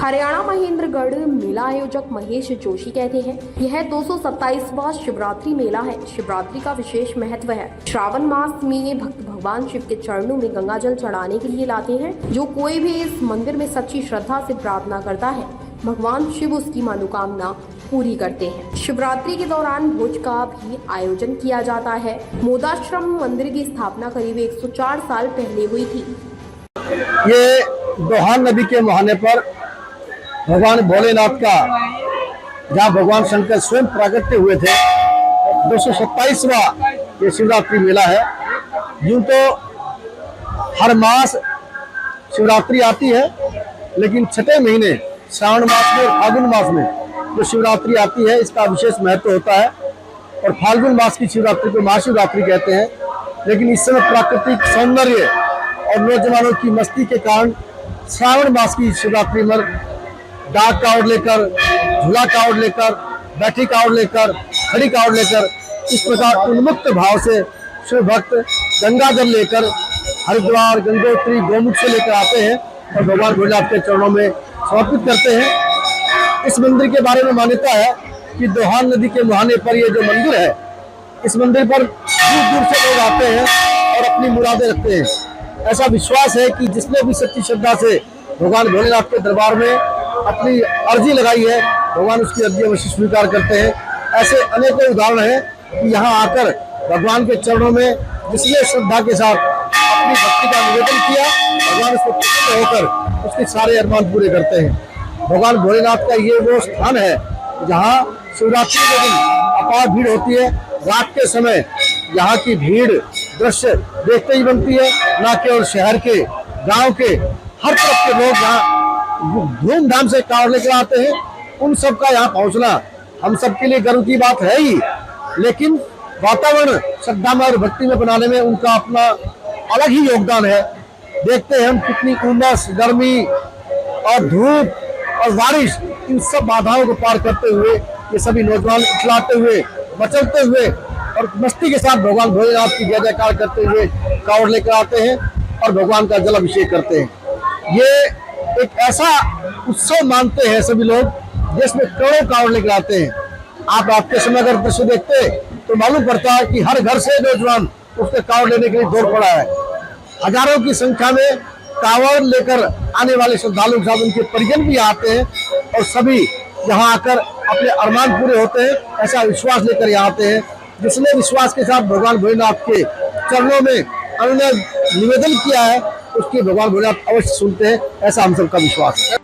हरियाणा महेंद्रगढ़ मेला आयोजक महेश जोशी कहते हैं, यह 227वां शिवरात्रि मेला है। शिवरात्रि का विशेष महत्व है। श्रावण मास में भक्त भगवान शिव के चरणों में गंगा जल चढ़ाने के लिए लाते हैं। जो कोई भी इस मंदिर में सच्ची श्रद्धा से प्रार्थना करता है, भगवान शिव उसकी मनोकामना पूरी करते हैं। शिवरात्रि के दौरान भोज का भी आयोजन किया जाता है। मोदाश्रम मंदिर की स्थापना करीब 104 साल पहले हुई थी। ये दोहान नदी के मुहाने पर भगवान भोलेनाथ का, जहाँ भगवान शंकर स्वयं प्राकट्य हुए थे, 227वां ये शिवरात्रि मेला है। यूं तो हर मास शिवरात्रि आती है, लेकिन छठे महीने श्रावण मास में और फाल्गुन मास में जो शिवरात्रि आती है, इसका विशेष महत्व होता है। और फाल्गुन मास की शिवरात्रि को महाशिवरात्रि कहते हैं। लेकिन इस समय प्राकृतिक सौंदर्य और नौजवानों की मस्ती के कारण श्रावण मास की शिवरात्रि में डाक कावड़ लेकर, झूला कावड़ लेकर, बैठी कावड़ लेकर, खड़ी कावड़ लेकर, इस प्रकार उन्मुक्त भाव से शिव भक्त गंगा जल लेकर हरिद्वार, गंगोत्री, गौमुख से लेकर आते हैं और भगवान भोलेनाथ के चरणों में समर्पित करते हैं। इस मंदिर के बारे में मान्यता है कि दोहान नदी के मुहाने पर ये जो मंदिर है, इस मंदिर पर दूर दूर से लोग आते हैं और अपनी मुरादें रखते हैं। ऐसा विश्वास है कि जिसने भी सच्ची श्रद्धा से भगवान भोलेनाथ के दरबार में अपनी अर्जी लगाई है, भगवान उसकी अर्जी अवश्य स्वीकार करते हैं। ऐसे अनेकों उदाहरण हैं कि यहाँ आकर भगवान के चरणों में जिसने श्रद्धा के साथ अपनी भक्ति का निवेदन किया, भगवान उसको प्रसन्न होकर उसके सारे अरमान पूरे करते हैं। भगवान भोलेनाथ का ये वो स्थान है जहाँ शिवरात्रि के दिन अपार भीड़ होती है। रात के समय यहाँ की भीड़ दृश्य देखते ही बनती है। न केवल शहर के, गांव के, हर तरफ के लोग यहाँ धूमधाम से कावड़ लेकर आते हैं। उन सब का यहाँ पहुँचना हम सबके लिए गर्व की बात है ही, लेकिन वातावरण श्रद्धा में और भक्ति में बनाने में उनका अपना अलग ही योगदान है। देखते हैं हम कितनी उमस, गर्मी और धूप और बारिश, इन सब बाधाओं को पार करते हुए ये सभी नौजवान इखलाते हुए, मचलते हुए और मस्ती के साथ भगवान भोलेनाथ की जय जयकार करते हुए कावड़ लेकर आते हैं और भगवान का जल अभिषेक करते हैं। ये एक ऐसा उत्सव मानते हैं सभी लोग, जिसमें करोड़ों कावड़ लेकर आते हैं। आप रात के समय अगर दृश्य देखते तो मालूम पड़ता है कि हर घर से नौजवान उसके कावड़ लेने के लिए दौड़ पड़ा है। हजारों की संख्या में कावड़ लेकर आने वाले श्रद्धालु के साथ उनके परिजन भी आते हैं और सभी यहाँ आकर अपने अरमान पूरे होते हैं। ऐसा विश्वास लेकर यहाँ आते हैं। जिसने विश्वास के साथ भगवान भोलेनाथ के चरणों में उन्होंने निवेदन किया है, उसकी भगवान भोलेनाथ अवश्य सुनते हैं। ऐसा हम सबका विश्वास है।